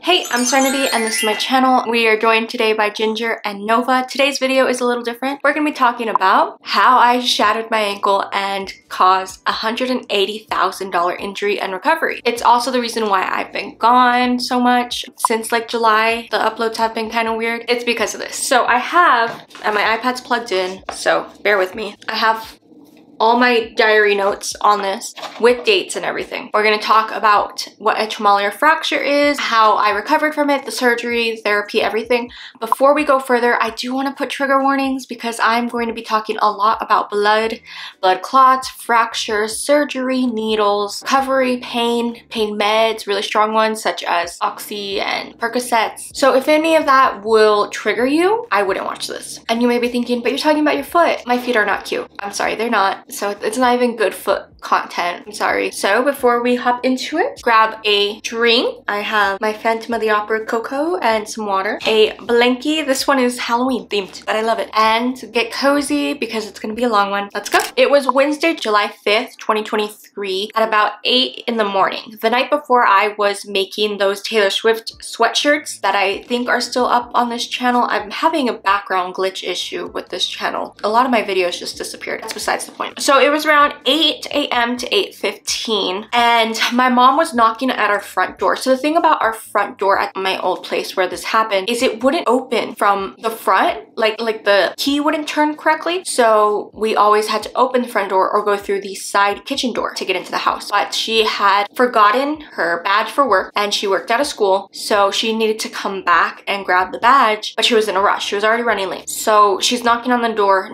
Hey, I'm Serenity and this is my channel. We are joined today by Ginger and Nova. Today's video is a little different. We're going to be talking about how I shattered my ankle and caused a $180,000 injury and recovery. It's also the reason why I've been gone so much since like July. The uploads have been kind of weird. It's because of this. So I have, and my iPad's plugged in, so bear with me. I have all my diary notes on this with dates and everything. We're going to talk about what a Trimalleolar fracture is, how I recovered from it, the surgery, therapy, everything. Before we go further, I do want to put trigger warnings because I'm going to be talking a lot about blood clots, fractures, surgery, needles, recovery, pain meds, really strong ones such as Oxy and Percocets. So if any of that will trigger you, I wouldn't watch this. And you may be thinking, but you're talking about your foot. My feet are not cute. I'm sorry, they're not. So it's not even good foot content. I'm sorry. So before we hop into it, grab a drink. I have my Phantom of the Opera cocoa and some water. A blankie. This one is Halloween themed, but I love it. And get cozy because it's going to be a long one. Let's go. It was Wednesday, July 5th, 2023 at about 8 in the morning. The night before, I was making those Taylor Swift sweatshirts that I think are still up on this channel. I'm having a background glitch issue with this channel. A lot of my videos just disappeared. That's besides the point. So it was around 8 a.m. to 8:15 and my mom was knocking at our front door. So the thing about our front door at my old place where this happened is it wouldn't open from the front, like the key wouldn't turn correctly. So we always had to open the front door or go through the side kitchen door to get into the house. But she had forgotten her badge for work and she worked out of school. So she needed to come back and grab the badge, but she was in a rush. She was already running late. So she's knocking on the door,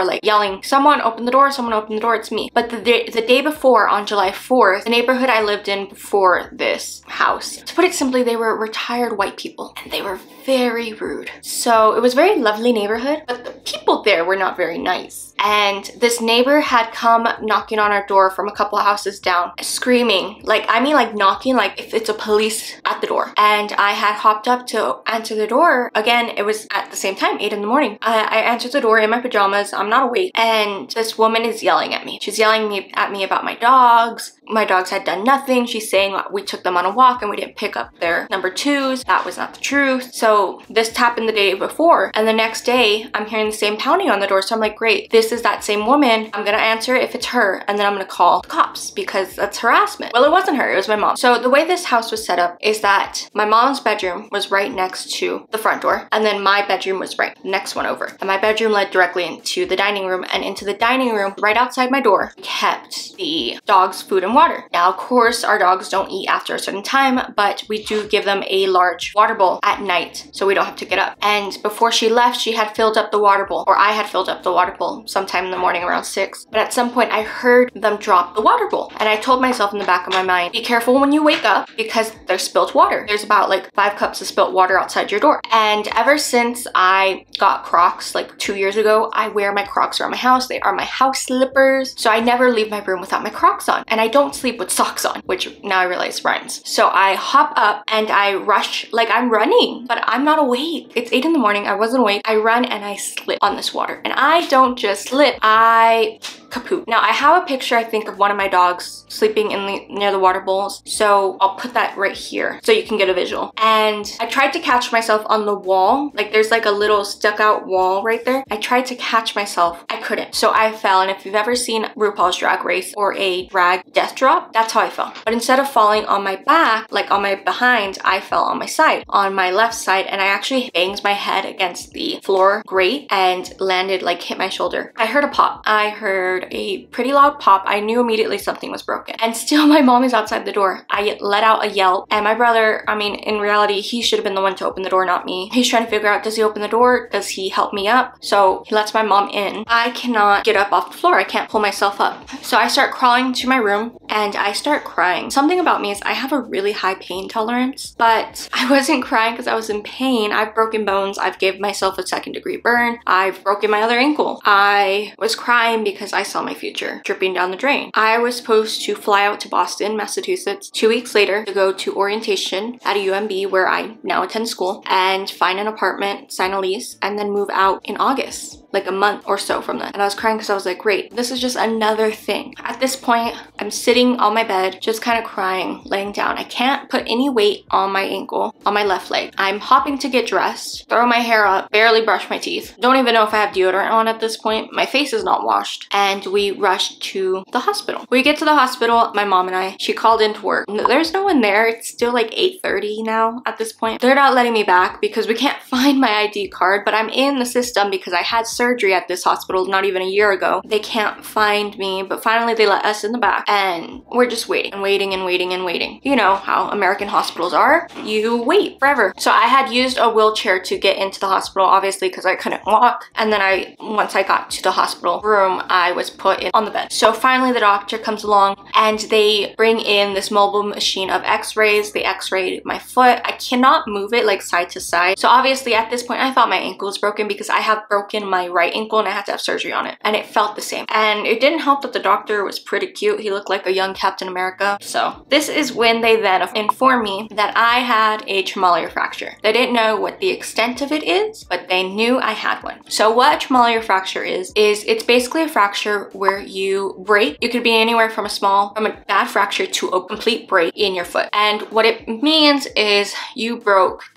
like yelling, "Someone open the door, someone open the door, it's me." But the day before, on July 4th, the neighborhood I lived in before this house, to put it simply, they were retired white people and they were very rude. So it was a very lovely neighborhood, but the people there were not very nice. And this neighbor had come knocking on our door from a couple of houses down, screaming, like knocking like if it's a police at the door. And I had hopped up to answer the door. Again, it was at the same time, 8 in the morning. I answered the door in my pajamas. I'm not awake. And this woman is yelling at me. She's yelling at me about my dogs. My dogs had done nothing. She's saying we took them on a walk and we didn't pick up their number 2s. That was not the truth. So this happened the day before. And the next day, I'm hearing the same pounding on the door. So I'm like, great, this is that same woman. I'm gonna answer if it's her. And then I'm gonna call the cops because that's harassment. Well, it wasn't her. It was my mom. So the way this house was set up is that my mom's bedroom was right next to the front door. And then my bedroom was right next one over. And my bedroom led directly into the dining room. And into the dining room, right outside my door, kept the dogs' food and water. Now, of course, our dogs don't eat after a certain time, but we do give them a large water bowl at night so we don't have to get up. And before she left, she had filled up the water bowl, or I had filled up the water bowl sometime in the morning around 6. But at some point, I heard them drop the water bowl. And I told myself in the back of my mind, be careful when you wake up because there's spilt water. There's about like 5 cups of spilt water outside your door. And ever since I got Crocs like 2 years ago, I wear my Crocs around my house. They are my house slippers. So I never leave my room without my Crocs on. And I don't sleep with socks on, which now I realize rhymes. So I hop up and I rush, like I'm running, but I'm not awake. It's 8 in the morning. I wasn't awake. I run and I slip on this water. And I don't just slip, I kaput. Now I have a picture, I think, of one of my dogs sleeping near the water bowls. So I'll put that right here so you can get a visual. And I tried to catch myself on the wall. Like there's like a little stuck out wall right there. I tried to catch myself. I couldn't. So I fell. And if you've ever seen RuPaul's Drag Race or a drag death drop, that's how I fell. But instead of falling on my back, like on my behind, I fell on my side, on my left side. And I actually banged my head against the floor grate and landed, like hit my shoulder. I heard a pop. I heard a pretty loud pop. I knew immediately something was broken. And still my mom is outside the door. I let out a yell and my brother, I mean, in reality, he should have been the one to open the door, not me. He's trying to figure out, does he open the door? Does he help me up? So he lets my mom in. I cannot get up off the floor. I can't pull myself up. So I start crawling to my room and I start crying. Something about me is I have a really high pain tolerance, but I wasn't crying because I was in pain. I've broken bones. I've gave myself a 2nd-degree burn. I've broken my other ankle. I was crying because I saw my future dripping down the drain. I was supposed to fly out to Boston, Massachusetts 2 weeks later to go to orientation at a UMB where I now attend school and find an apartment, sign a lease, and then move out in August. like a month or so from then. And I was crying because I was like, great, this is just another thing. At this point, I'm sitting on my bed, just kind of crying, laying down. I can't put any weight on my ankle, on my left leg. I'm hopping to get dressed, throw my hair up, barely brush my teeth. Don't even know if I have deodorant on at this point. My face is not washed. And we rushed to the hospital. We get to the hospital, my mom and I, she called into work. There's no one there. It's still like 8:30 now at this point. They're not letting me back because we can't find my ID card, but I'm in the system because I had surgery at this hospital not even a year ago. They can't find me, but finally they let us in the back and we're just waiting and waiting and waiting and waiting. You know how American hospitals are. You wait forever. So I had used a wheelchair to get into the hospital, obviously, because I couldn't walk. And then once I got to the hospital room, I was put in on the bed. So finally the doctor comes along and they bring in this mobile machine of x-rays. They x-rayed my foot. I cannot move it like side to side. So obviously at this point I thought my ankle was broken because I have broken my right ankle and I had to have surgery on it. And it felt the same. And it didn't help that the doctor was pretty cute. He looked like a young Captain America. So this is when they then informed me that I had a Trimalleolar fracture. They didn't know what the extent of it is, but they knew I had one. So what a Trimalleolar fracture is it's basically a fracture where you break. You could be anywhere from a bad fracture to a complete break in your foot. And what it means is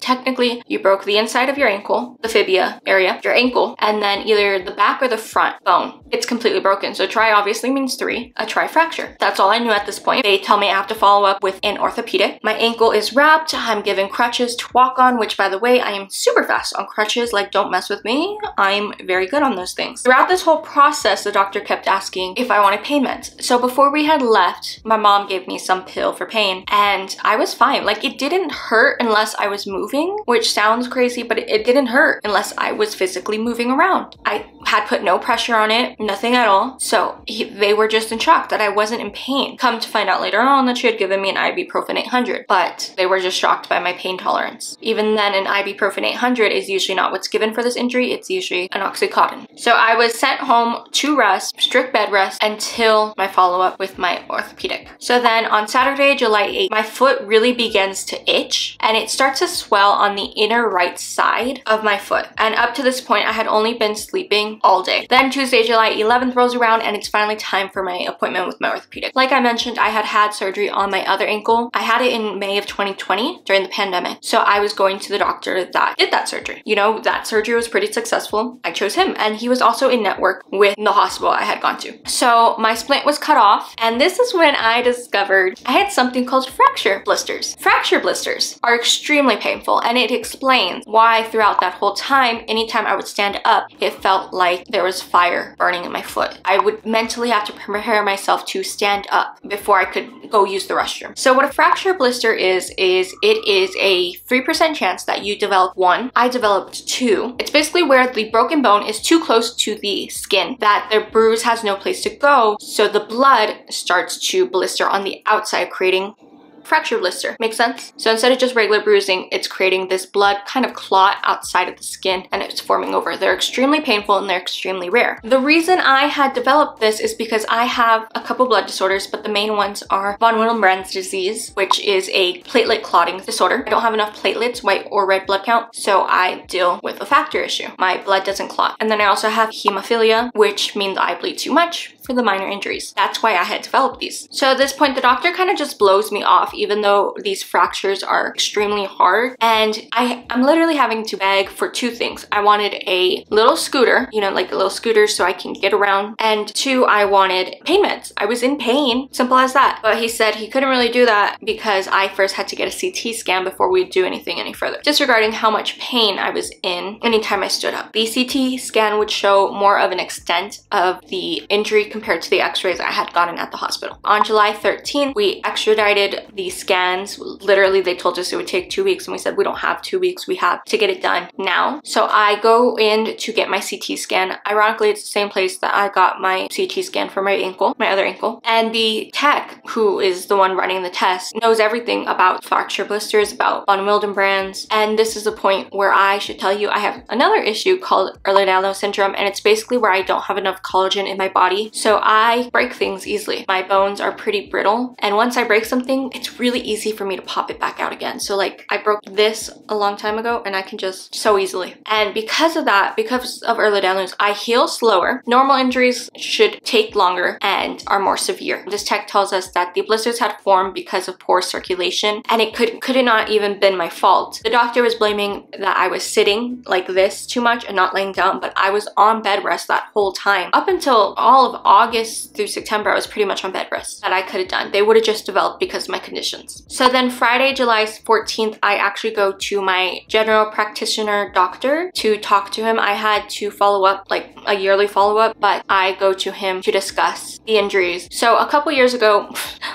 technically you broke the inside of your ankle, the fibia area, your ankle, and then either the back or the front bone. It's completely broken. So tri obviously means 3, a tri-fracture. That's all I knew at this point. They tell me I have to follow up with an orthopedic. My ankle is wrapped. I'm given crutches to walk on, which by the way, I am super fast on crutches. Like, don't mess with me. I'm very good on those things. Throughout this whole process, the doctor kept asking if I wanted pain meds. So before we had left, my mom gave me some pill for pain and I was fine. Like, it didn't hurt unless I was moving, which sounds crazy, but it didn't hurt unless I was physically moving around. I had put no pressure on it, nothing at all. So they were just in shock that I wasn't in pain. Come to find out later on that she had given me an ibuprofen 800, but they were just shocked by my pain tolerance. Even then, an ibuprofen 800 is usually not what's given for this injury. It's usually an Oxycontin. So I was sent home to rest, strict bed rest, until my follow-up with my orthopedic. So then on Saturday, July 8th, my foot really begins to itch and it starts to swell on the inner right side of my foot. And up to this point, I had only been sleeping all day. Then Tuesday, July 11th rolls around and it's finally time for my appointment with my orthopedic. Like I mentioned, I had surgery on my other ankle. I had it in May of 2020 during the pandemic. So I was going to the doctor that did that surgery. You know, that surgery was pretty successful. I chose him and he was also in network with the hospital I had gone to. So my splint was cut off and this is when I discovered I had something called fracture blisters. Fracture blisters are extremely painful and it explains why throughout that whole time, anytime I would stand up, it felt like there was fire burning in my foot. I would mentally have to prepare myself to stand up before I could go use the restroom. So what a fracture blister is it is a 3% chance that you develop one. I developed 2. It's basically where the broken bone is too close to the skin that the bruise has no place to go, so the blood starts to blister on the outside, creating fracture blister. Makes sense? So instead of just regular bruising, it's creating this blood kind of clot outside of the skin and it's forming over. They're extremely painful and they're extremely rare. The reason I had developed this is because I have a couple blood disorders, but the main ones are von Willebrand's disease, which is a platelet clotting disorder. I don't have enough platelets, white or red blood count, so I deal with a factor issue. My blood doesn't clot. And then I also have hemophilia, which means I bleed too much for the minor injuries. That's why I had developed these. So at this point, the doctor kind of just blows me off, even though these fractures are extremely hard. And I'm literally having to beg for 2 things. I wanted a little scooter, you know, like a little scooter so I can get around. And 2, I wanted pain meds. I was in pain, simple as that. But he said he couldn't really do that because I first had to get a CT scan before we'd do anything any further, disregarding how much pain I was in anytime I stood up. The CT scan would show more of an extent of the injury compared to the x-rays I had gotten at the hospital. On July 13th, we extradited the scans. Literally, they told us it would take 2 weeks and we said we don't have 2 weeks, we have to get it done now. So I go in to get my CT scan. Ironically, it's the same place that I got my CT scan for my ankle, my other ankle. And the tech, who is the one running the test, knows everything about fracture blisters, about von Willebrand's. And this is the point where I should tell you I have another issue called Ehlers-Danlos syndrome, and it's basically where I don't have enough collagen in my body. So I break things easily. My bones are pretty brittle, and once I break something, it's really easy for me to pop it back out again. So like I broke this a long time ago and I can just so easily. And because of that, because of Ehlers-Danlos, I heal slower. Normal injuries should take longer and are more severe. This tech tells us that the blisters had formed because of poor circulation, and it could not even been my fault. The doctor was blaming that I was sitting like this too much and not laying down, but I was on bed rest that whole time. Up until all of August through September, I was pretty much on bed rest that I could have done. They would have just developed because of my conditions. So then Friday, July 14th, I actually go to my general practitioner doctor to talk to him. I had to follow up, like a yearly follow-up, but I go to him to discuss the injuries. So a couple years ago,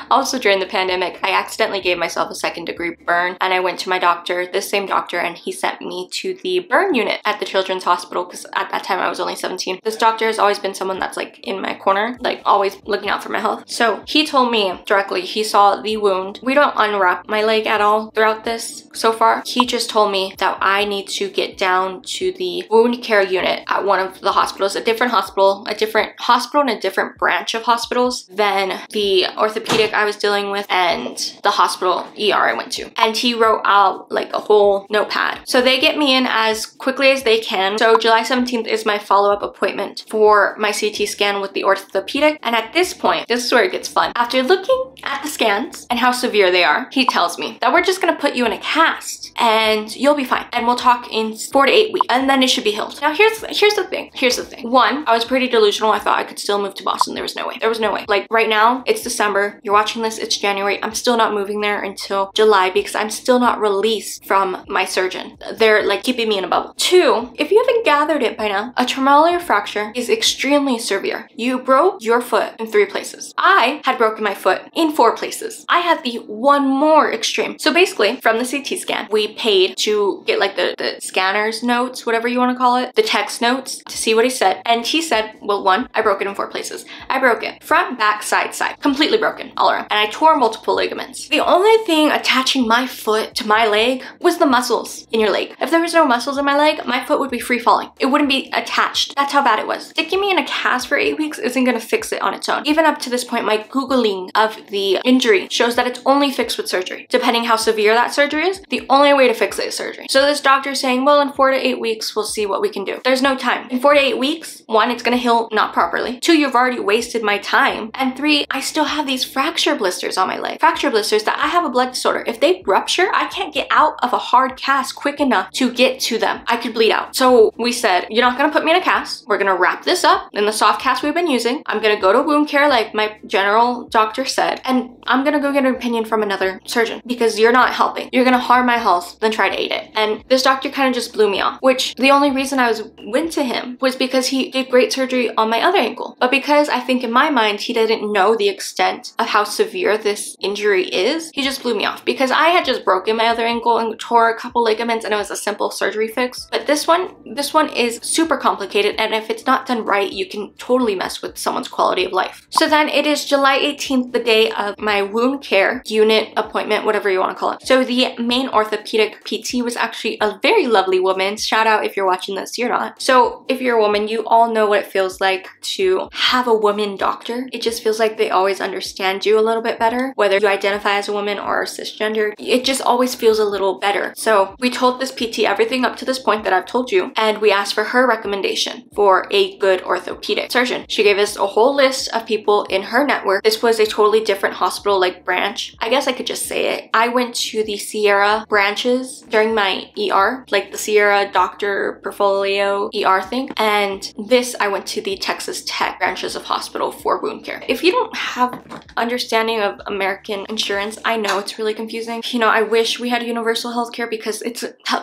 also during the pandemic, I accidentally gave myself a second-degree burn, and I went to my doctor, this same doctor, and he sent me to the burn unit at the Children's Hospital because at that time I was only 17. This doctor has always been someone that's like in my corner, like always looking out for my health. So he told me directly, he saw the wound. We don't unwrap my leg at all throughout this so far. He just told me that I need to get down to the wound care unit at one of the hospitals, a different hospital and a different branch of hospitals than the orthopedic I was dealing with and the hospital ER I went to. And he wrote out like a whole notepad. So they get me in as quickly as they can. So July 17th is my follow-up appointment for my CT scan with the orthopedic. And at this point, this is where it gets fun. After looking at the scans and how severe they are, he tells me that we're just gonna put you in a cast and you'll be fine. And we'll talk in 4 to 8 weeks and then it should be healed. Now here's the thing. One, I was pretty delusional. I thought I could still move to Boston. There was no way. There was no way. Like right now, it's December. You're watching this, it's January. I'm still not moving there until July because I'm still not released from my surgeon. They're like keeping me in a bubble. Two, if you haven't gathered it by now, a trimalleolar fracture is extremely severe. You broke your foot in 3 places. I had broken my foot in 4 places. I had the one more extreme. So basically, from the CT scan, we paid to get like the scanner's notes, whatever you want to call it, the text notes to see what he said. And he said, well, one, I broke it in 4 places. I broke it front, back, side, completely broken all around. And I tore multiple ligaments. The only thing attaching my foot to my leg was the muscles in your leg. If there was no muscles in my leg, my foot would be free falling. It wouldn't be attached. That's how bad it was. Sticking me in a cast for 8 weeks isn't gonna fix it on its own. Even up to this point, my Googling of the injury shows that it's only fixed with surgery. Depending how severe that surgery is, the only way to fix it is surgery. So this doctor's saying, well, in 4 to 8 weeks, we'll see what we can do. There's no time. In 4 to 8 weeks, 1, it's gonna heal not properly. 2, you've already wasted my time. And 3, I still have these fracture blisters on my leg. Fracture blisters that I have a blood disorder. If they rupture, I can't get out of a hard cast quick enough to get to them. I could bleed out. So we said, you're not gonna put me in a cast. We're gonna wrap this up in the soft cast we've been using. I'm gonna go to wound care like my general doctor said, and I'm gonna go get an opinion from another surgeon because you're not helping. You're gonna harm my health than try to aid it. And this doctor kind of just blew me off, which the only reason I went to him was because he did great surgery on my other ankle. But because I think in my mind, he didn't know the extent of how severe this injury is, he just blew me off because I had just broken my other ankle and tore a couple ligaments and it was a simple surgery fix. But this one is super complicated, and if it's not done right, you can totally mess with someone's quality of life. So then it is July 18th, the day of my wound care unit appointment, whatever you want to call it. So the main orthopedic PT was actually a very lovely woman. Shout out if you're watching this, you're not. So if you're a woman, you all know what it feels like to have a woman doctor. It just feels like they always understand you a little bit better, whether you identify as a woman or cisgender. It just always feels a little better. So we told this PT everything up to this point that I've told you, and we asked for her recommendation for a good orthopedic surgeon. She gave us a whole list of people in her network. This was a totally different hospital, like branch. I guess I could just say it. I went to the Sierra branches during my ER, like the Sierra Doctor Portfolio ER thing. And this, I went to the Texas Tech branches of hospital for wound care. If you don't have understanding of American insurance, I know it's really confusing. You know, I wish we had universal healthcare because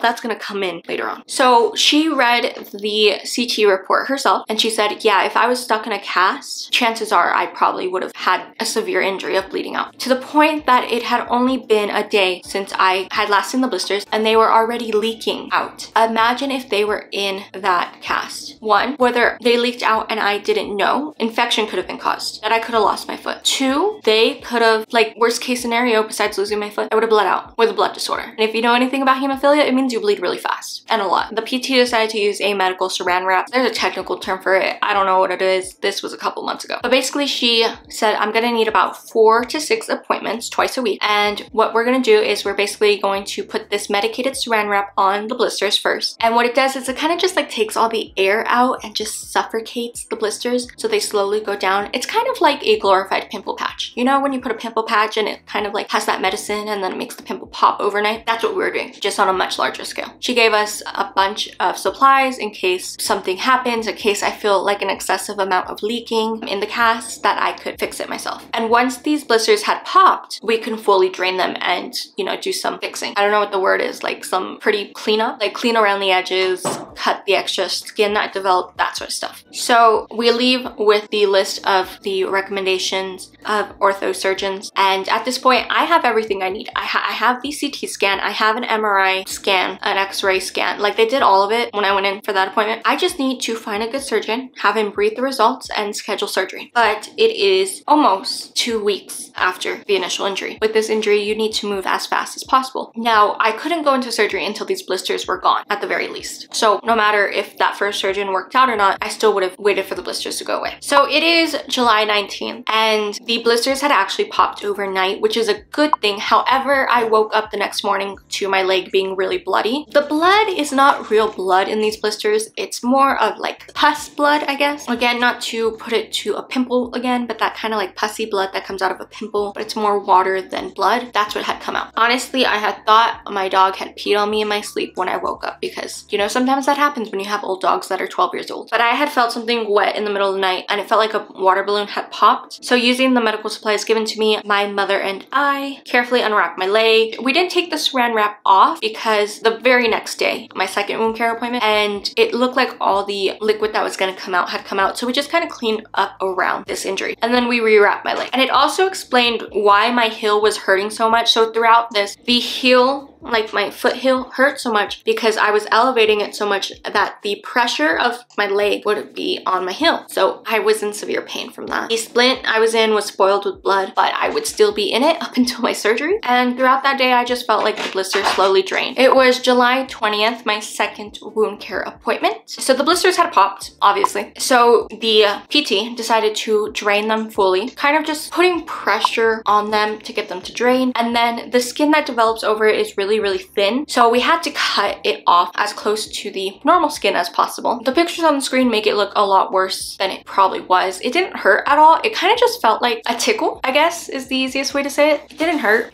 that's gonna come in later on. So she read the CT report herself and she said, yeah, if I was stuck in a cast, chances are I probably would have had a severe injury of bleeding out. To the point that it had only been a day since I had last seen the blisters and they were already leaking out. Imagine if they were in that cast. 1, whether they leaked out and I didn't know, infection could have been caused, that I could have lost my foot. 2, they could have, like worst case scenario besides losing my foot, I would have bled out with a blood disorder. And if you know anything about hemophilia, it means you bleed really fast and a lot. The PT decided to use a medical saran wrap. There's a technical term for it. I don't know what it is. This this was a couple months ago. But basically she said, I'm gonna need about 4 to 6 appointments twice a week. And what we're gonna do is we're basically going to put this medicated saran wrap on the blisters first. And what it does is it kind of just like takes all the air out and just suffocates the blisters so they slowly go down. It's kind of like a glorified pimple patch. You know when you put a pimple patch and it kind of like has that medicine and then it makes the pimple pop overnight? That's what we're doing, just on a much larger scale. She gave us a bunch of supplies in case something happens, in case I feel like an excessive amount of leaking in the cast, that I could fix it myself. And once these blisters had popped, we can fully drain them and, you know, do some fixing. I don't know what the word is, like some pretty cleanup, like clean around the edges, cut the extra skin that developed, that sort of stuff. So we leave with the list of the recommendations of ortho surgeons, and at this point I have everything I need. I have the CT scan, I have an MRI scan, an X-ray scan, like they did all of it when I went in for that appointment. I just need to find a good surgeon, have him read the results, and schedule surgery. But it is almost 2 weeks after the initial injury. With this injury, you need to move as fast as possible. Now, I couldn't go into surgery until these blisters were gone, at the very least. So no matter if that first surgeon worked out or not, I still would have waited for the blisters to go away. So it is July 19th, and the blisters had actually popped overnight, which is a good thing. However, I woke up the next morning to my leg being really bloody. The blood is not real blood in these blisters. It's more of like pus blood, I guess. Again, not to put it to a pimple again, but that kind of like pussy blood that comes out of a pimple, but it's more water than blood. That's what had come out. Honestly, I had thought my dog had peed on me in my sleep when I woke up, because, you know, sometimes that happens when you have old dogs that are 12 years old. But I had felt something wet in the middle of the night and it felt like a water balloon had popped. So using the medical supplies given to me, my mother and I carefully unwrapped my leg. We didn't take the saran wrap off because the very next day, my second wound care appointment, and it looked like all the liquid that was going to come out had come out. So we just kind of cleaned up around this injury, and then we rewrapped my leg. And it also explained why my heel was hurting so much. So throughout this, the heel, like my foot heel, hurt so much because I was elevating it so much that the pressure of my leg would be on my heel. So I was in severe pain from that. The splint I was in was spoiled with blood, but I would still be in it up until my surgery. And throughout that day, I just felt like the blister slowly drained. It was July 20th, my second wound care appointment. So the blisters had popped, obviously. So the PT decided to drain them fully, kind of just putting pressure on them to get them to drain. And then the skin that develops over it is really thin, so we had to cut it off as close to the normal skin as possible. The pictures on the screen make it look a lot worse than it probably was. It didn't hurt at all. It kind of just felt like a tickle, I guess is the easiest way to say it. It didn't hurt.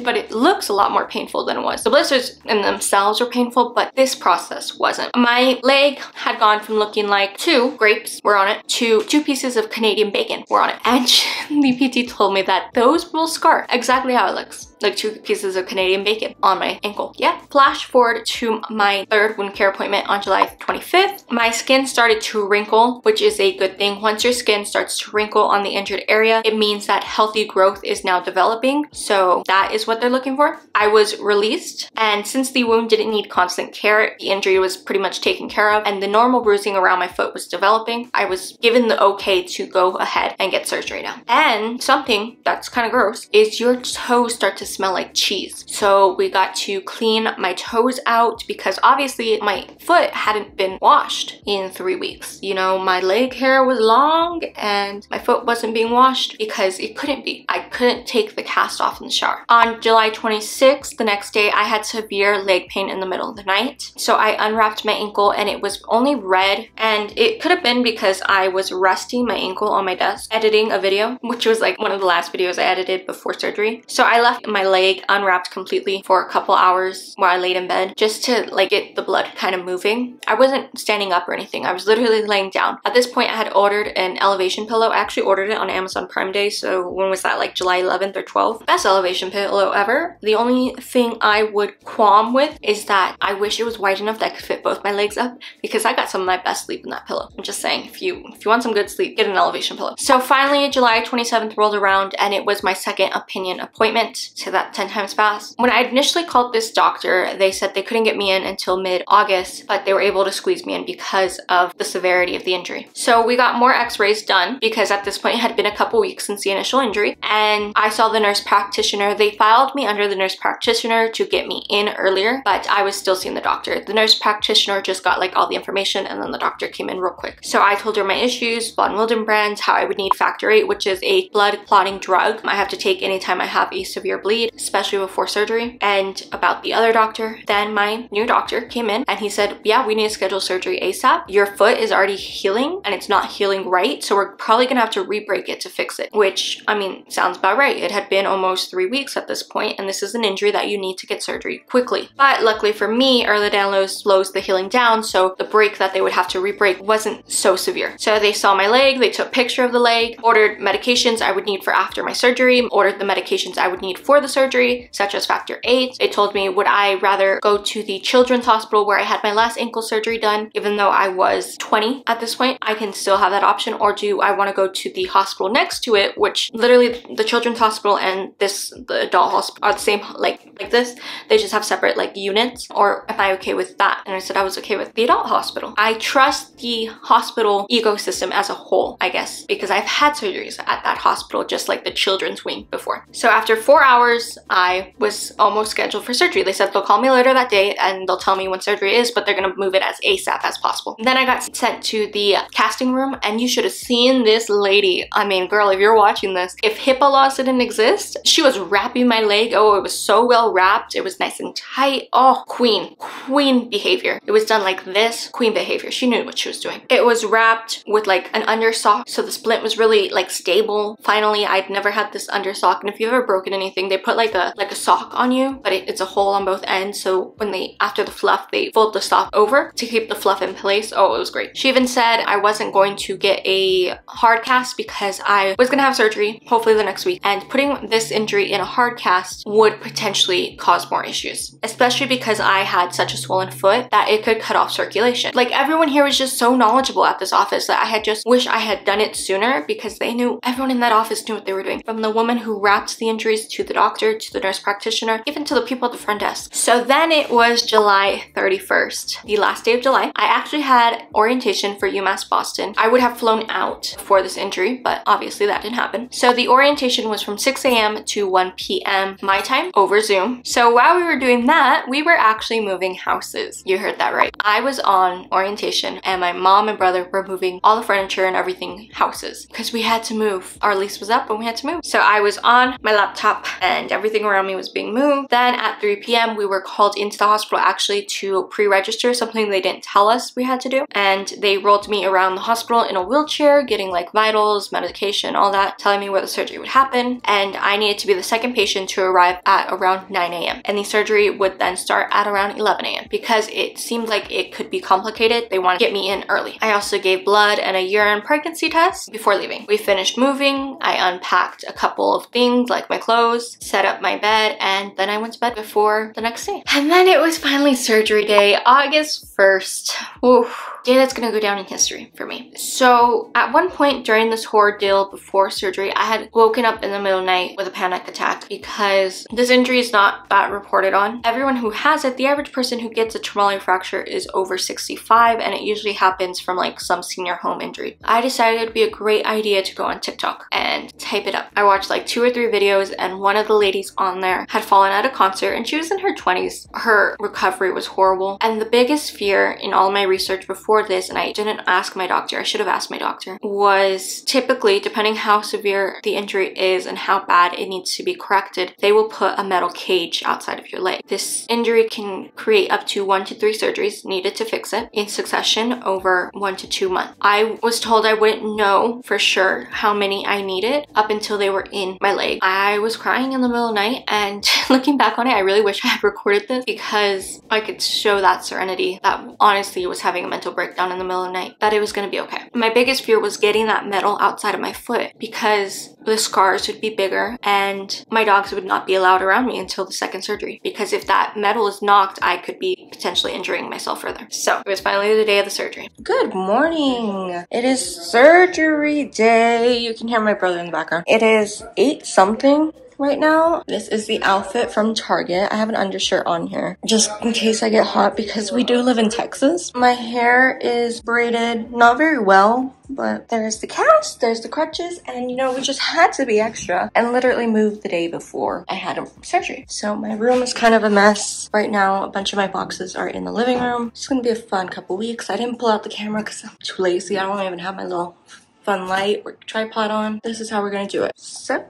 But it looks a lot more painful than it was. The blisters in themselves were painful, but this process wasn't. My leg had gone from looking like 2 grapes were on it to 2 pieces of Canadian bacon were on it. And the PT told me that those will scar exactly how it looks. Like 2 pieces of Canadian bacon on my ankle. Yeah. Flash forward to my third wound care appointment on July 25th. My skin started to wrinkle, which is a good thing. Once your skin starts to wrinkle on the injured area, it means that healthy growth is now developing. So that is what they're looking for. I was released, and since the wound didn't need constant care, the injury was pretty much taken care of, and the normal bruising around my foot was developing, I was given the okay to go ahead and get surgery now. And something that's kind of gross is your toes start to smell like cheese. So we got to clean my toes out because obviously my foot hadn't been washed in 3 weeks. You know, my leg hair was long and my foot wasn't being washed because it couldn't be. I couldn't take the cast off in the shower. On July 26th, the next day, I had severe leg pain in the middle of the night. So I unwrapped my ankle and it was only red, and it could have been because I was resting my ankle on my desk editing a video, which was like one of the last videos I edited before surgery. So I left my leg unwrapped completely for a couple hours while I laid in bed just to like get the blood kind of moving. I wasn't standing up or anything. I was literally laying down. At this point, I had ordered an elevation pillow. I actually ordered it on Amazon Prime Day. So when was that? Like July 11th or 12th? Best elevation pillow ever. The only thing I would qualm with is that I wish it was wide enough that I could fit both my legs up, because I got some of my best sleep in that pillow. I'm just saying, if you want some good sleep, get an elevation pillow. So finally, July 27th rolled around and it was my second opinion appointment. said that 10 times fast. When I initially called this doctor, they said they couldn't get me in until mid-August, but they were able to squeeze me in because of the severity of the injury. So we got more x-rays done because at this point it had been a couple weeks since the initial injury, and I saw the nurse practitioner. They filed me under the nurse practitioner to get me in earlier, but I was still seeing the doctor. The nurse practitioner just got like all the information, and then the doctor came in real quick. So I told her my issues, von Willebrand, how I would need factor VIII, which is a blood clotting drug I have to take anytime I have a severe bleed, especially before surgery, and about the other doctor. Then my new doctor came in and he said, yeah, we need to schedule surgery ASAP. Your foot is already healing and it's not healing right, so we're probably gonna have to re-break it to fix it, which, I mean, sounds about right. It had been almost 3 weeks at this point, and this is an injury that you need to get surgery quickly. But luckily for me, Ehlers-Danlos slows the healing down, so the break that they would have to re-break wasn't so severe. So they saw my leg, they took a picture of the leg, ordered medications I would need for after my surgery, ordered the medications I would need for the surgery, such as factor VIII. They told me, would I rather go to the children's hospital where I had my last ankle surgery done, even though I was 20 at this point, I can still have that option, or do I want to go to the hospital next to it, which literally the children's hospital and the adult hospital are the same, like this. They just have separate like units, or am I okay with that? And I said I was okay with the adult hospital. I trust the hospital ecosystem as a whole, I guess, because I've had surgeries at that hospital, just like the children's wing before. So after 4 hours, I was almost scheduled for surgery. They said they'll call me later that day and they'll tell me when surgery is, but they're gonna move it as ASAP as possible. Then I got sent to the casting room, and you should have seen this lady. I mean, girl, if you're watching this, if HIPAA laws didn't exist, she was wrapping my leg. Oh, it was so well wrapped. It was nice and tight. Oh, queen behavior. It was done like this, queen behavior. She knew what she was doing. It was wrapped with like an undersock, so the splint was really like stable. Finally, I'd never had this undersock, and if you've ever broken anything, they put like a sock on you, but it's a hole on both ends, so when they, after the fluff, they fold the sock over to keep the fluff in place. Oh, it was great. She even said I wasn't going to get a hard cast because I was gonna have surgery hopefully the next week, and putting this injury in a hard cast would potentially cause more issues, especially because I had such a swollen foot that it could cut off circulation. Like, everyone here was just so knowledgeable at this office that I had just wish I had done it sooner, because they knew, everyone in that office knew what they were doing, from the woman who wrapped the injuries to the doctor to the nurse practitioner, even to the people at the front desk. So then it was July 31st, the last day of July. I actually had orientation for UMass Boston. I would have flown out for this injury, but obviously that didn't happen. So the orientation was from 6 a.m. to 1 p.m. my time over Zoom. So while we were doing that, we were actually moving houses. You heard that right. I was on orientation and my mom and brother were moving all the furniture and everything houses because we had to move. Our lease was up and we had to move. So I was on my laptop and everything around me was being moved. Then at 3 p.m. we were called into the hospital actually to pre-register, something they didn't tell us we had to do. And they rolled me around the hospital in a wheelchair, getting like vitals, medication, all that, telling me where the surgery would happen. And I needed to be the second patient to arrive at around 9 a.m. And the surgery would then start at around 11 a.m. Because it seemed like it could be complicated, they wanted to get me in early. I also gave blood and a urine pregnancy test before leaving. We finished moving. I unpacked a couple of things like my clothes, set up my bed, and then I went to bed before the next day. And then it was finally surgery day, August 1st. Oof. Day that's gonna go down in history for me. So at one point during this ordeal before surgery, I had woken up in the middle of the night with a panic attack because this injury is not that reported on. Everyone who has it, the average person who gets a traumatic fracture is over 65, and it usually happens from like some senior home injury. I decided it'd be a great idea to go on TikTok and type it up. I watched like 2 or 3 videos, and one of the ladies on there had fallen at a concert, and she was in her 20s. Her recovery was horrible, and the biggest fear in all my research before this, and I didn't ask my doctor, I should have asked my doctor, was typically, depending how severe the injury is and how bad it needs to be corrected, they will put a metal cage outside of your leg. This injury can create up to 1 to 3 surgeries needed to fix it in succession over 1 to 2 months. I was told I wouldn't know for sure how many I needed up until they were in my leg. I was crying in the middle of the night, and looking back on it, I really wish I had recorded this because I could show that Serenity that honestly was having a mental breakdown in the middle of the night, that it was going to be okay. My biggest fear was getting that metal outside of my foot because the scars would be bigger and my dogs would not be allowed around me until the second surgery, because if that metal is knocked, I could be potentially injuring myself further. So it was finally the day of the surgery. Good morning. It is surgery day. You can hear my brother in the background. It is 8 something. right now. This is the outfit from Target. I have an undershirt on here just in case I get hot because we do live in Texas. My hair is braided, not very well, but there's the cast, there's the crutches, and you know, we just had to be extra and literally moved the day before I had a surgery. So my room is kind of a mess right now. A bunch of my boxes are in the living room. It's gonna be a fun couple weeks. I didn't pull out the camera because I'm too lazy. I don't even have my little fun light or tripod on. This is how we're gonna do it. So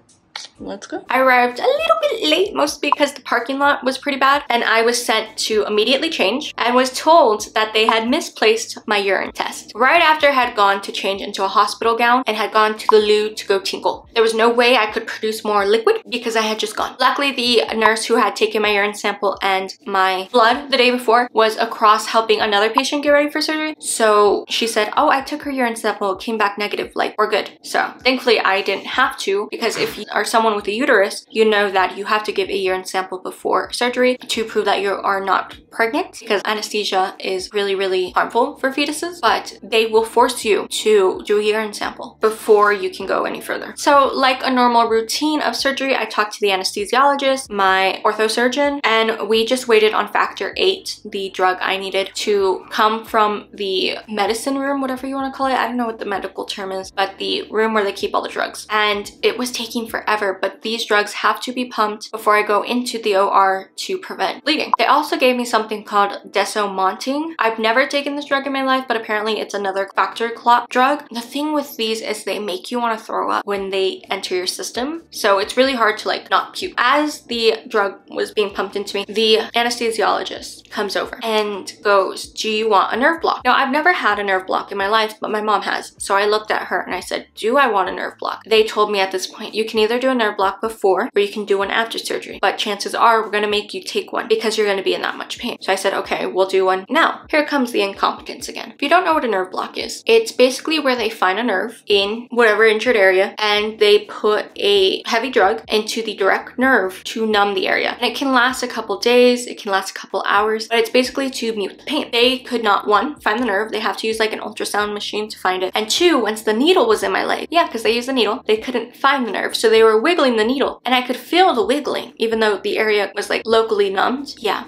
let's go. I arrived a little bit late, mostly because the parking lot was pretty bad, and I was sent to immediately change and was told that they had misplaced my urine test. Right after I had gone to change into a hospital gown and had gone to the loo to go tinkle. There was no way I could produce more liquid because I had just gone. Luckily, the nurse who had taken my urine sample and my blood the day before was across helping another patient get ready for surgery. So she said, oh, I took her urine sample, it came back negative, like, we're good. So thankfully I didn't have to, because if you are someone with a uterus, you know that you have to give a urine sample before surgery to prove that you are not pregnant, because anesthesia is really, really harmful for fetuses, but they will force you to do a urine sample before you can go any further. So like a normal routine of surgery, I talked to the anesthesiologist, my orthosurgeon, and we just waited on factor 8, the drug I needed, to come from the medicine room, whatever you want to call it. I don't know what the medical term is, but the room where they keep all the drugs. And it was taking forever, but these drugs have to be pumped before I go into the OR to prevent bleeding. They also gave me something called desomonting. I've never taken this drug in my life, but apparently it's another factor clot drug. The thing with these is they make you want to throw up when they enter your system, so it's really hard to like not puke. As the drug was being pumped into me, the anesthesiologist comes over and goes, do you want a nerve block? Now, I've never had a nerve block in my life, but my mom has. So I looked at her and I said, do I want a nerve block? They told me at this point, you can either do a nerve block before or you can do one after surgery, but chances are we're going to make you take one because you're going to be in that much pain. So I said, okay, we'll do one now. Here comes the incompetence again. If you don't know what a nerve block is, it's basically where they find a nerve in whatever injured area and they put a heavy drug into the direct nerve to numb the area. And it can last a couple days, it can last a couple hours, but it's basically to mute the pain. They could not, one, find the nerve. They have to use like an ultrasound machine to find it. And two, once the needle was in my leg, yeah, because they used the needle, they couldn't find the nerve. So they were wiggling the needle and I could feel the wiggling, even though the area was like locally numbed. Yeah.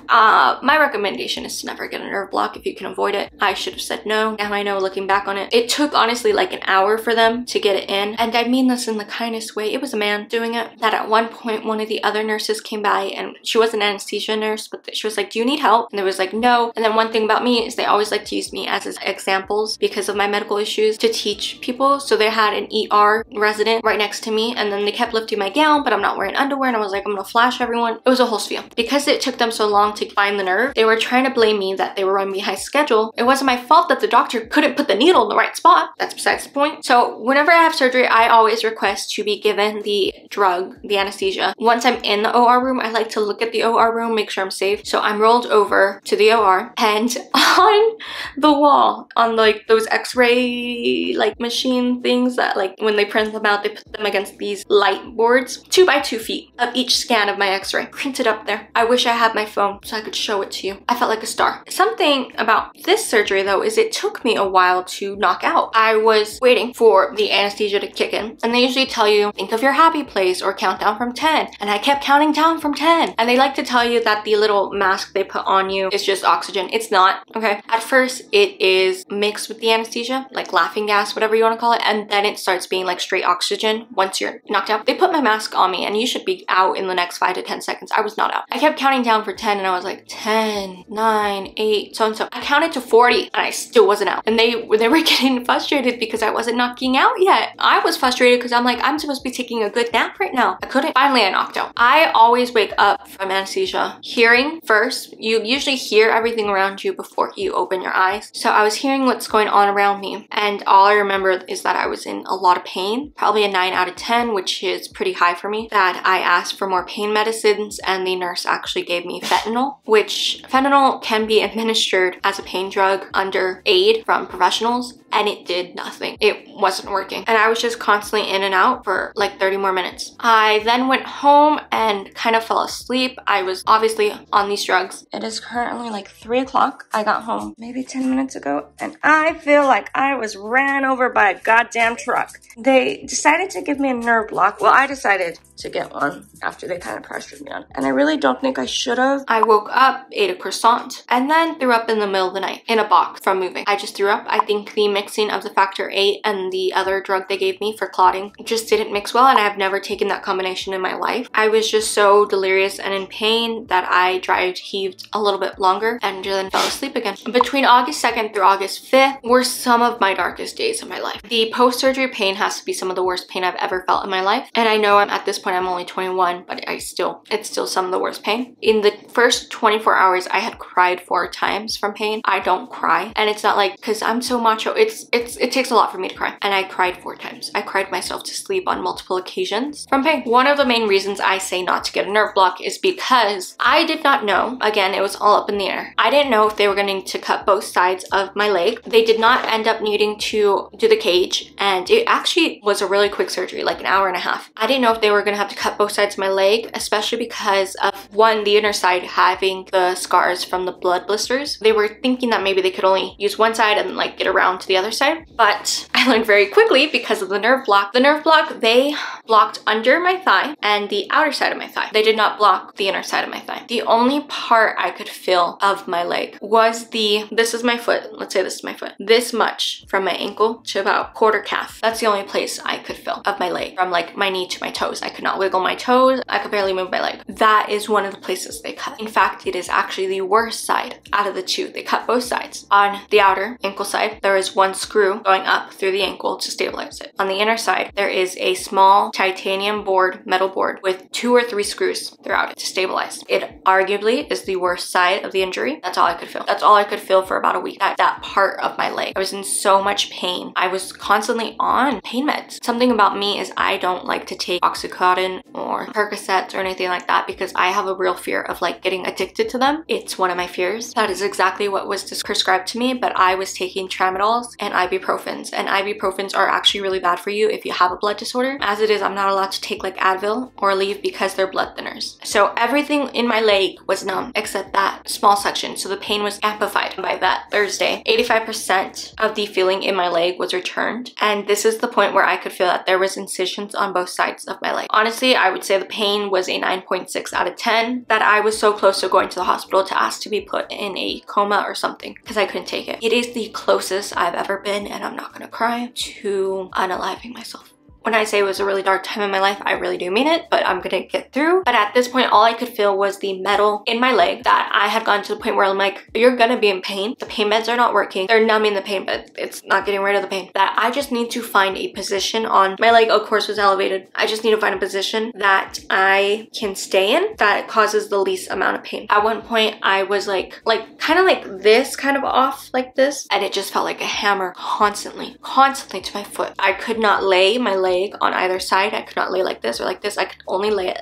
My recommendation is to never get a nerve block if you can avoid it. I should have said no. Now I know, looking back on it. It took honestly like an hour for them to get it in. And I mean this in the kindest way. It was a man doing it. That at one point, one of the other nurses came by and she was an anesthesia nurse, but she was like, do you need help? And there was like, no. And then one thing about me is they always like to use me as examples because of my medical issues to teach people. So they had an ER resident right next to me and then they kept lifting my gown, but I'm not wearing underwear. And I was like, I'm gonna flash everyone. It was a whole spiel. Because it took them so long to find the nerve, they were trying to blame me that they were running behind schedule. It wasn't my fault that the doctor couldn't put the needle in the right spot. That's besides the point. So whenever I have surgery, I always request to be given the drug, the anesthesia. Once I'm in the OR room, I like to look at the OR room, make sure I'm safe. So I'm rolled over to the OR and on the wall, on like those x-ray like machine things that like when they print them out, they put them against these light boards, 2 by 2 feet of each scan of my x-ray printed up there. I wish I had my phone so I could show it to you. I felt like a star. Something about this surgery though is it took me a while to knock out. I was waiting for the anesthesia to kick in and they usually tell you think of your happy place or count down from 10, and I kept counting down from 10. And they like to tell you that the little mask they put on you is just oxygen. It's not, okay? At first it is mixed with the anesthesia, like laughing gas, whatever you want to call it, and then it starts being like straight oxygen once you're knocked out. They put my mask on me and you should be out in the next 5 to 10 seconds. I was not out. I kept counting down for 10 and I was like 10, 9, 8, so and so. I counted to 40 and I still wasn't out. And they were getting frustrated because I wasn't knocking out yet. I was frustrated because I'm like, I'm supposed to be taking a good nap right now. I couldn't. Finally, I knocked out. I always wake up from anesthesia hearing first. You usually hear everything around you before you open your eyes. So I was hearing what's going on around me. And all I remember is that I was in a lot of pain, probably a 9 out of 10, which is pretty high for me. That I asked for more pain medicines and the nurse actually gave me fentanyl, which fentanyl can be administered as a pain drug under aid from professionals. and it did nothing. It wasn't working. And I was just constantly in and out for like 30 more minutes. I then went home and kind of fell asleep. I was obviously on these drugs. It is currently like 3 o'clock. I got home maybe 10 minutes ago, and I feel like I was ran over by a goddamn truck. They decided to give me a nerve block. Well, I decided to get one after they kind of pressured me on. And I really don't think I should have. I woke up, ate a croissant, and then threw up in the middle of the night in a box from moving. I just threw up. I think the mixing of the factor 8 and the other drug they gave me for clotting just didn't mix well, and I have never taken that combination in my life. I was just so delirious and in pain that I dry heaved a little bit longer and then fell asleep again. Between August 2nd through August 5th were some of my darkest days of my life. The post-surgery pain has to be some of the worst pain I've ever felt in my life. And I know at this point I'm only 21, but it's still some of the worst pain. In the first 24 hours, I had cried 4 times from pain. I don't cry. And it's not like, because I'm so macho, it takes a lot for me to cry. And I cried 4 times. I cried myself to sleep on multiple occasions from pain. One of the main reasons I say not to get a nerve block is because I did not know, again, it was all up in the air. I didn't know if they were going to need to cut both sides of my leg. They did not end up needing to do the cage, and it actually was a really quick surgery, like an hour and a half. I didn't know if they were going to have to cut both sides of my leg, especially because of one, the inner side having the scars from the blood blisters. They were thinking that maybe they could only use one side and like get around to the other side. But I learned very quickly because of the nerve block. The nerve block, they blocked under my thigh and the outer side of my thigh. They did not block the inner side of my thigh. The only part I could feel of my leg was this is my foot. Let's say this is my foot. This much from my ankle to about quarter calf. That's the only place I could feel of my leg, from like my knee to my toes. I could not wiggle my toes. I could barely move my leg. That is one of the places they cut. In fact, it is actually the worst side out of the two. They cut both sides. On the outer ankle side, there is one screw going up through the ankle to stabilize it. On the inner side, there is a small titanium board, metal board, with 2 or 3 screws throughout it to stabilize. It arguably is the worst side of the injury. That's all I could feel. That's all I could feel for about a week. That part of my leg. I was in so much pain. I was constantly on pain meds. Something about me is I don't like to take Oxycontin or Percocets or anything like that because I have a real fear of like getting addicted to them. It's one of my fears. That is exactly what was prescribed to me, but I was taking Tramadols and ibuprofens, and ibuprofens are actually really bad for you if you have a blood disorder. As it is, I'm not allowed to take like Advil or Aleve because they're blood thinners. So everything in my leg was numb except that small section, so the pain was amplified. By that Thursday, 85% of the feeling in my leg was returned, and this is the point where I could feel that there was incisions on both sides of my leg. Honestly, I would say the pain was a 9.6 out of 10, that I was so close to going to the hospital to ask to be put in a coma or something because I couldn't take it. It is the closest I've ever been, and I'm not gonna cry, to unaliving myself. When I say it was a really dark time in my life, I really do mean it, but I'm gonna get through. But at this point, all I could feel was the metal in my leg, that I had gotten to the point where I'm like, you're gonna be in pain. The pain meds are not working. They're numbing the pain, but it's not getting rid of the pain. That I just need to find a position on my leg, of course, was elevated. I just need to find a position that I can stay in that causes the least amount of pain. At one point, I was like kind of like this, kind of off like this, and it just felt like a hammer constantly to my foot. I could not lay my leg on either side. I could not lay like this or like this. I could only lay it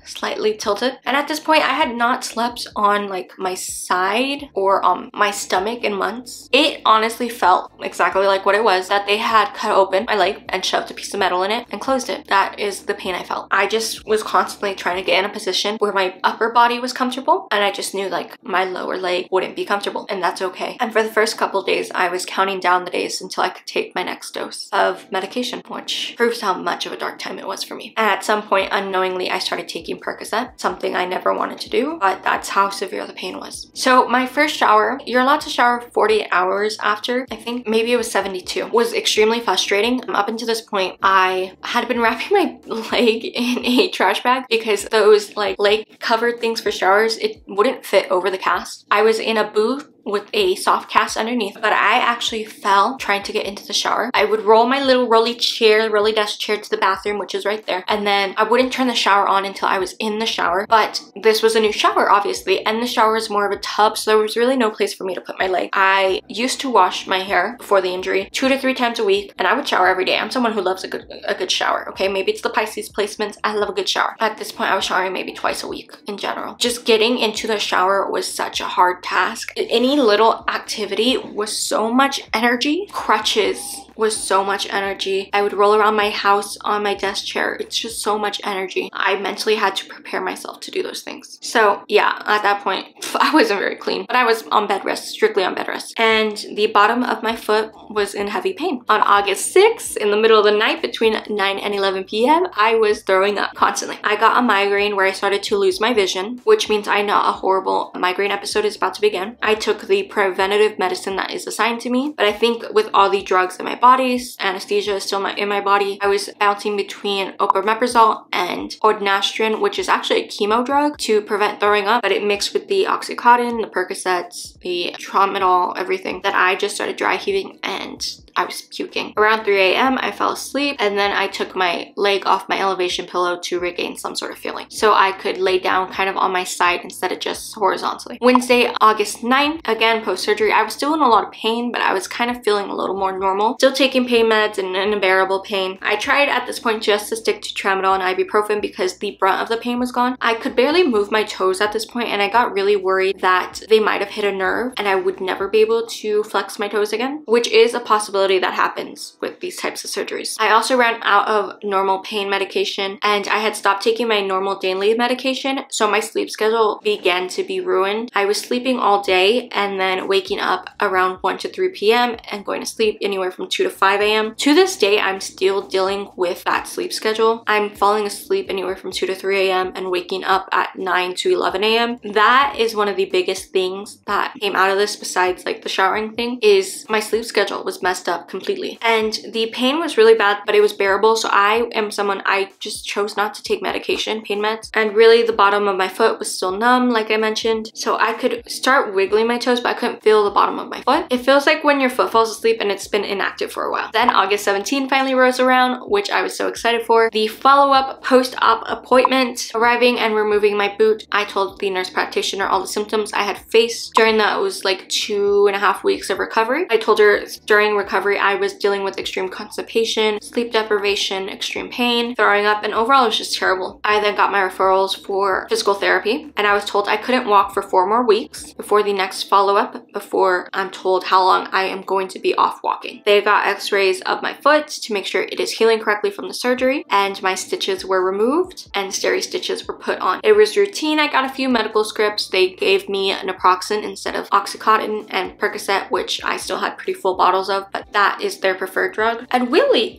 slightly tilted. And at this point, I had not slept on like my side or my stomach in months. It honestly felt exactly like what it was, that they had cut open my leg and shoved a piece of metal in it and closed it. That is the pain I felt. I just was constantly trying to get in a position where my upper body was comfortable, and I just knew like my lower leg wouldn't be comfortable, and that's okay. And for the first couple of days, I was counting down the days until I could take my next dose of medication, which proves how much of a dark time it was for me. And at some point, unknowingly, I started taking Percocet, something I never wanted to do, but that's how severe the pain was. So my first shower, you're allowed to shower 48 hours after, I think maybe it was 72, was extremely frustrating. Up until this point, I had been wrapping my leg in a trash bag because those like leg covered things for showers, it wouldn't fit over the cast. I was in a booth with a soft cast underneath, but I actually fell trying to get into the shower. I would roll my little rolly desk chair to the bathroom, which is right there, and then I wouldn't turn the shower on until I was in the shower. But this was a new shower, obviously, and the shower is more of a tub, so there was really no place for me to put my leg. I used to wash my hair before the injury 2 to 3 times a week, and I would shower every day. I'm someone who loves a good shower, okay? Maybe it's the Pisces placements. I love a good shower. At this point, I was showering maybe twice a week in general. Just getting into the shower was such a hard task. Any any little activity was so much energy. Crutches was so much energy. I would roll around my house on my desk chair. It's just so much energy. I mentally had to prepare myself to do those things. So yeah, at that point, I wasn't very clean, but I was on bed rest, strictly on bed rest. And the bottom of my foot was in heavy pain. On August 6th, in the middle of the night between 9 and 11 p.m., I was throwing up constantly. I got a migraine where I started to lose my vision, which means I know a horrible migraine episode is about to begin. I took the preventative medicine that is assigned to me, but I think with all the drugs in my body, anesthesia is still in my body, I was bouncing between omeprazole and ordinastrin, which is actually a chemo drug to prevent throwing up, but it mixed with the oxycontin, the Percocets, the Trimalleolar, everything, that I just started dry heaving and I was puking. Around 3 a.m. I fell asleep, and then I took my leg off my elevation pillow to regain some sort of feeling, so I could lay down kind of on my side instead of just horizontally. Wednesday, August 9th, again post-surgery, I was still in a lot of pain, but I was kind of feeling a little more normal. Still taking pain meds and an unbearable pain. I tried at this point just to stick to tramadol and ibuprofen because the brunt of the pain was gone. I could barely move my toes at this point, and I got really worried that they might have hit a nerve and I would never be able to flex my toes again, which is a possibility that happens with these types of surgeries. I also ran out of normal pain medication, and I had stopped taking my normal daily medication, so my sleep schedule began to be ruined. I was sleeping all day and then waking up around 1 to 3 p.m. and going to sleep anywhere from 2 to 5 a.m. To this day, I'm still dealing with that sleep schedule. I'm falling asleep anywhere from 2 to 3 a.m. and waking up at 9 to 11 a.m. That is one of the biggest things that came out of this, besides like the showering thing, is my sleep schedule was messed up completely. And the pain was really bad, but it was bearable. So I am someone, I just chose not to take medication, pain meds. And really the bottom of my foot was still numb, like I mentioned. So I could start wiggling my toes, but I couldn't feel the bottom of my foot. It feels like when your foot falls asleep and it's been inactive for a while. Then August 17 finally rolls around, which I was so excited for. The follow-up post-op appointment, arriving and removing my boot. I told the nurse practitioner all the symptoms I had faced during that. It was like 2.5 weeks of recovery. I told her during recovery I was dealing with extreme constipation, sleep deprivation, extreme pain, throwing up, and overall it was just terrible. I then got my referrals for physical therapy, and I was told I couldn't walk for 4 more weeks before the next follow-up, before I'm told how long I am going to be off walking. They got x-rays of my foot to make sure it is healing correctly from the surgery, and my stitches were removed and steri stitches were put on. It was routine. I got a few medical scripts. They gave me naproxen instead of oxycontin and Percocet, which I still had pretty full bottles of, but that is their preferred drug. And really,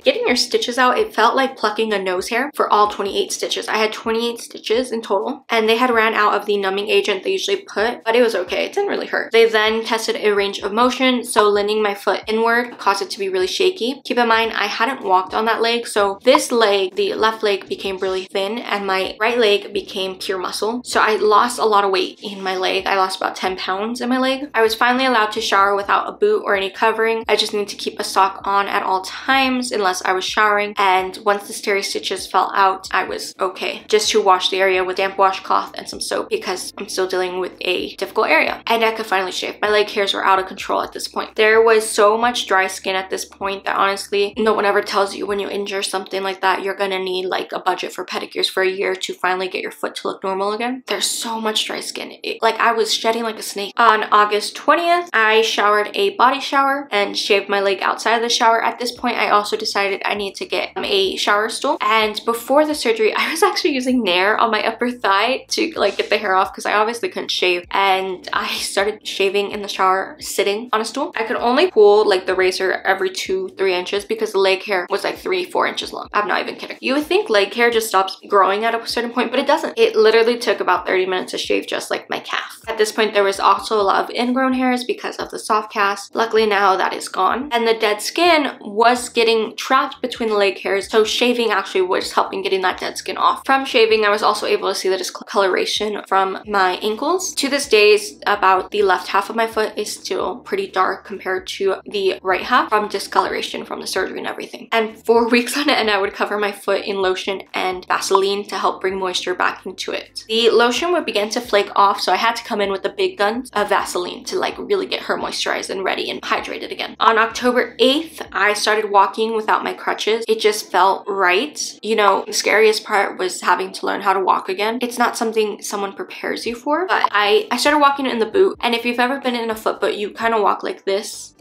getting your stitches out, it felt like plucking a nose hair for all 28 stitches. I had 28 stitches in total, and they had ran out of the numbing agent they usually put, but it was okay. It didn't really hurt. They then tested a range of motion, so leaning my foot inward caused it to be really shaky. Keep in mind, I hadn't walked on that leg, so this leg, the left leg, became really thin, and my right leg became pure muscle. So I lost a lot of weight in my leg. I lost about 10 pounds in my leg. I was finally allowed to shower without a boot or any covering. I just need to keep a sock on at all times unless I was showering, and once the steri stitches fell out, I was okay. Just to wash the area with damp washcloth and some soap because I'm still dealing with a difficult area. And I could finally shave. My leg hairs were out of control at this point. There was so much dry skin at this point that honestly, no one ever tells you when you injure something like that, you're gonna need like a budget for pedicures for a year to finally get your foot to look normal again. There's so much dry skin. Like I was shedding like a snake. On August 20th, I showered a body shower and shaved my leg outside of the shower. At this point, I also decided I need to get a shower stool. And before the surgery, I was actually using Nair on my upper thigh to like get the hair off because I obviously couldn't shave. And I started shaving in the shower sitting on a stool. I could only pull like the razor every 2-3 inches because the leg hair was like 3-4 inches long. I'm not even kidding. You would think leg hair just stops growing at a certain point, but it doesn't. It literally took about 30 minutes to shave just like my calf. At this point, there was also a lot of ingrown hairs because of the soft cast. Luckily now that is gone. And the dead skin was getting trapped between the leg hairs, so shaving actually was helping getting that dead skin off. From shaving, I was also able to see the discoloration from my ankles. To this day, about the left half of my foot is still pretty dark compared to the right half from discoloration from the surgery and everything. And for weeks on end, I would cover my foot in lotion and Vaseline to help bring moisture back into it. The lotion would begin to flake off, so I had to come in with the big guns of Vaseline to like really get her moisturized and ready and hydrated again. On October 8th, I started walking without my crutches. It just felt right. You know, the scariest part was having to learn how to walk again. It's not something someone prepares you for, but I started walking in the boot. And if you've ever been in a foot boot, you kind of walk like this.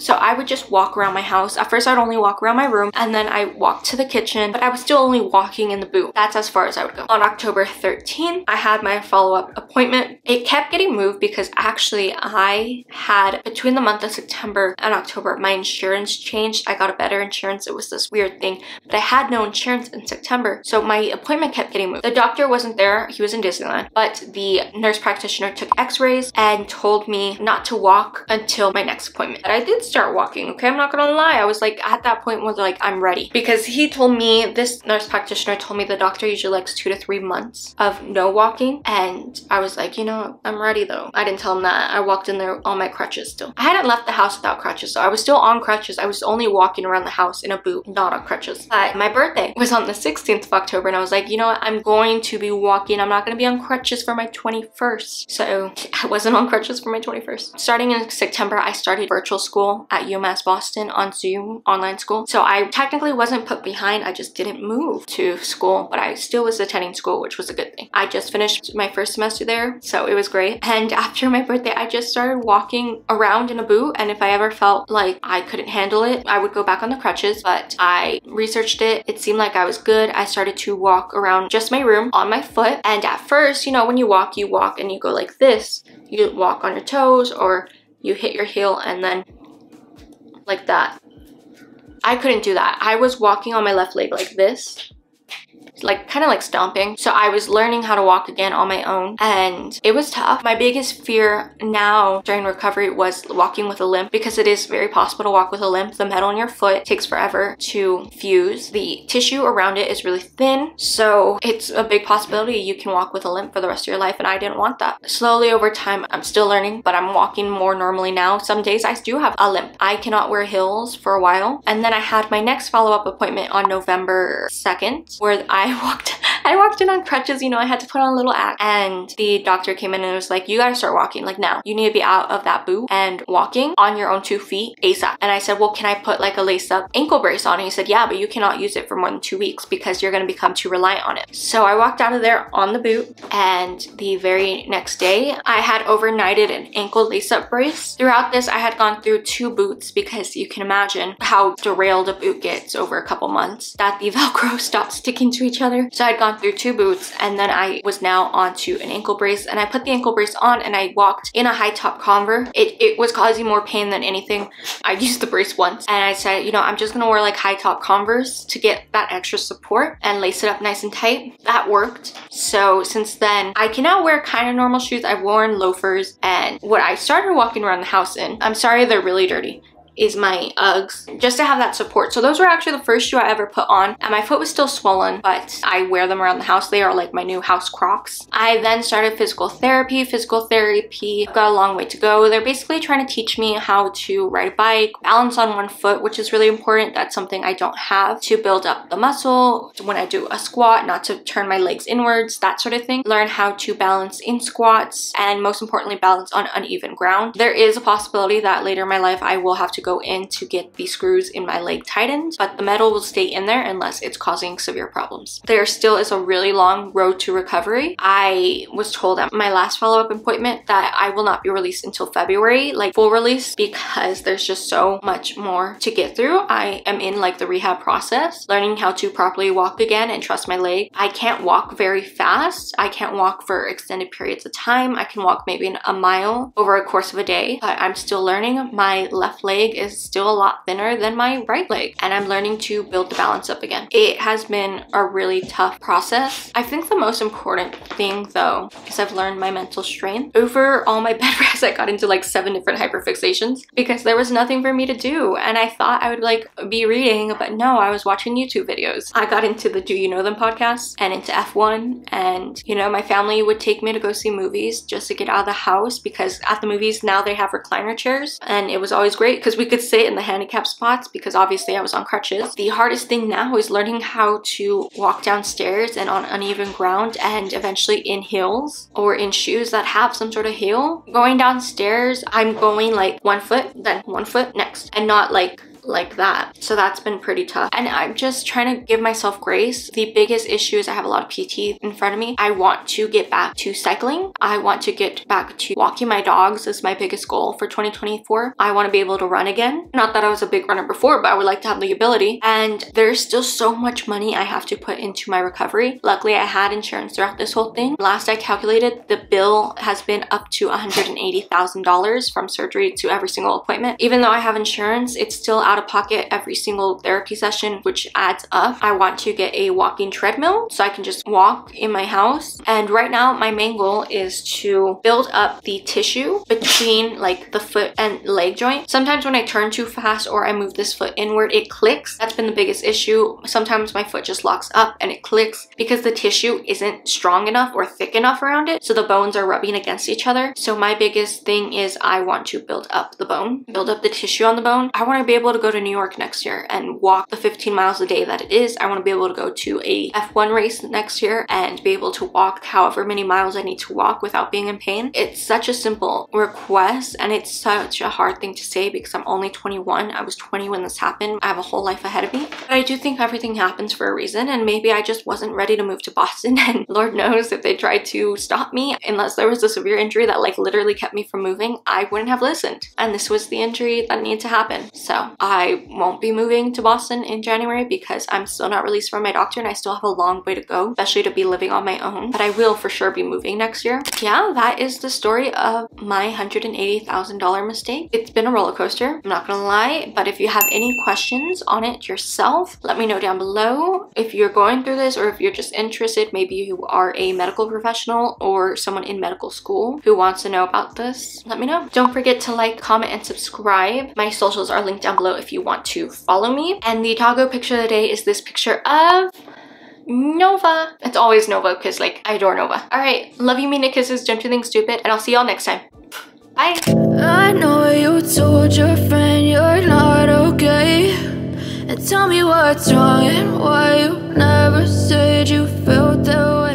So I would just walk around my house. At first, I'd only walk around my room, and then I walked to the kitchen, but I was still only walking in the boot. That's as far as I would go. On October 13th, I had my follow-up appointment. It kept getting moved because actually I had, between the month of September and October, my insurance changed. I got a better insurance. It was this weird thing, but I had no insurance in September, so my appointment kept getting moved. The doctor wasn't there. He was in Disneyland, but the nurse practitioner took x-rays and told me not to walk until my next appointment. But I did start walking, okay? I'm not gonna lie. I was like, at that point was like, I'm ready. Because he told me, this nurse practitioner told me the doctor usually likes 2 to 3 months of no walking. And I was like, you know, I'm ready though. I didn't tell him that. I walked in there on my crutches still. I hadn't left the house without crutches, so I was still on crutches. I was only walking around the house in a boot, not on crutches. But my birthday was on the 16th of October, and I was like, you know what? I'm going to be walking. I'm not gonna be on crutches for my 21st. So I wasn't on crutches for my 21st. Starting in September, I started virtual school at UMass Boston on Zoom, online school. So I technically wasn't put behind, I just didn't move to school, but I still was attending school, which was a good thing. I just finished my first semester there, so it was great. And after my birthday, I just started walking around in a boot, and if I ever felt like I couldn't handle it, I would go back on the crutches, but I researched it. It seemed like I was good. I started to walk around just my room on my foot, and at first, you know, when you walk and you go like this. You walk on your toes, or you hit your heel and then like that. I couldn't do that. I was walking on my left leg like this, like kind of like stomping. So I was learning how to walk again on my own, and it was tough. My biggest fear now during recovery was walking with a limp, because it is very possible to walk with a limp. The metal in your foot takes forever to fuse. The tissue around it is really thin, so it's a big possibility you can walk with a limp for the rest of your life, and I didn't want that. Slowly over time, I'm still learning, but I'm walking more normally now. Some days I do have a limp. I cannot wear heels for a while. And then I had my next follow-up appointment on November 2nd, where I walked in on crutches. You know, I had to put on a little act, and the doctor came in and was like, you gotta start walking like now. You need to be out of that boot and walking on your own 2 feet ASAP. And I said, well, can I put like a lace up ankle brace on? And he said, yeah, but you cannot use it for more than 2 weeks because you're gonna become too reliant on it. So I walked out of there on the boot, and the very next day I had overnighted an ankle lace up brace. Throughout this, I had gone through 2 boots, because you can imagine how derailed a boot gets over a couple months, that the Velcro stopped sticking to each other. So I'd gone through 2 boots, and then I was now onto an ankle brace, and I put the ankle brace on and I walked in a high top Converse. It was causing more pain than anything. I used the brace once, and I said, you know, I'm just gonna wear like high top Converse to get that extra support and lace it up nice and tight. That worked. So since then, I can now wear kind of normal shoes. I've worn loafers, and what I started walking around the house in, I'm sorry they're really dirty, is my Uggs, just to have that support. So those were actually the first shoe I ever put on, and my foot was still swollen, but I wear them around the house. They are like my new house Crocs. I then started physical therapy. I've got a long way to go. They're basically trying to teach me how to ride a bike, balance on one foot, which is really important. That's something I don't have, to build up the muscle when I do a squat, not to turn my legs inwards, that sort of thing. Learn how to balance in squats, and most importantly, balance on uneven ground. There is a possibility that later in my life I will have to go in to get the screws in my leg tightened, but the metal will stay in there unless it's causing severe problems. There still is a really long road to recovery. I was told at my last follow-up appointment that I will not be released until February, like full release, because there's just so much more to get through. I am in like the rehab process, learning how to properly walk again and trust my leg. I can't walk very fast. I can't walk for extended periods of time. I can walk maybe a mile over a course of a day, but I'm still learning. My left leg is still a lot thinner than my right leg, and I'm learning to build the balance up again. It has been a really tough process. I think the most important thing though is I've learned my mental strength. Over all my bed rest, I got into like 7 different hyperfixations because there was nothing for me to do, and I thought I would like be reading, but no, I was watching YouTube videos. I got into the Do You Know Them podcast and into F1, and you know, my family would take me to go see movies just to get out of the house, because at the movies now they have recliner chairs, and it was always great because we could sit in the handicap spots because obviously I was on crutches. The hardest thing now is learning how to walk downstairs and on uneven ground and eventually in heels or in shoes that have some sort of heel. Going downstairs, I'm going like 1 foot, then 1 foot next, and not like that. So that's been pretty tough, and I'm just trying to give myself grace. The biggest issue is I have a lot of PT in front of me. I want to get back to cycling. I want to get back to walking my dogs is my biggest goal for 2024. I want to be able to run again. Not that I was a big runner before, but I would like to have the ability, and there's still so much money I have to put into my recovery. Luckily, I had insurance throughout this whole thing. Last I calculated, the bill has been up to $180,000 from surgery to every single appointment. Even though I have insurance, it's still out of pocket every single therapy session, which adds up. I want to get a walking treadmill so I can just walk in my house. And right now my main goal is to build up the tissue between like the foot and leg joint. Sometimes when I turn too fast or I move this foot inward, it clicks. That's been the biggest issue. Sometimes my foot just locks up and it clicks because the tissue isn't strong enough or thick enough around it, so the bones are rubbing against each other. So my biggest thing is I want to build up the bone, build up the tissue on the bone. I want to be able to go to New York next year and walk the 15 miles a day that it is. I want to be able to go to a F1 race next year and be able to walk however many miles I need to walk without being in pain. It's such a simple request, and it's such a hard thing to say because I'm only 21. I was 20 when this happened. I have a whole life ahead of me. But I do think everything happens for a reason, and maybe I just wasn't ready to move to Boston, and Lord knows if they tried to stop me, unless there was a severe injury that like literally kept me from moving, I wouldn't have listened. And this was the injury that needed to happen. So I won't be moving to Boston in January because I'm still not released from my doctor and I still have a long way to go, especially to be living on my own. But I will for sure be moving next year. Yeah, that is the story of my $180,000 mistake. It's been a roller coaster, I'm not gonna lie, but if you have any questions on it yourself, let me know down below. If you're going through this or if you're just interested, maybe you are a medical professional or someone in medical school who wants to know about this, let me know. Don't forget to like, comment, and subscribe. My socials are linked down below if you want to follow me. And the doggo picture of the day is this picture of Nova. It's always Nova because like I adore Nova. All right, love you, mean kisses, don't do things stupid, and I'll see y'all next time. Bye. I know you told your friend you're not okay, and tell me what's wrong and why you never said you felt that way.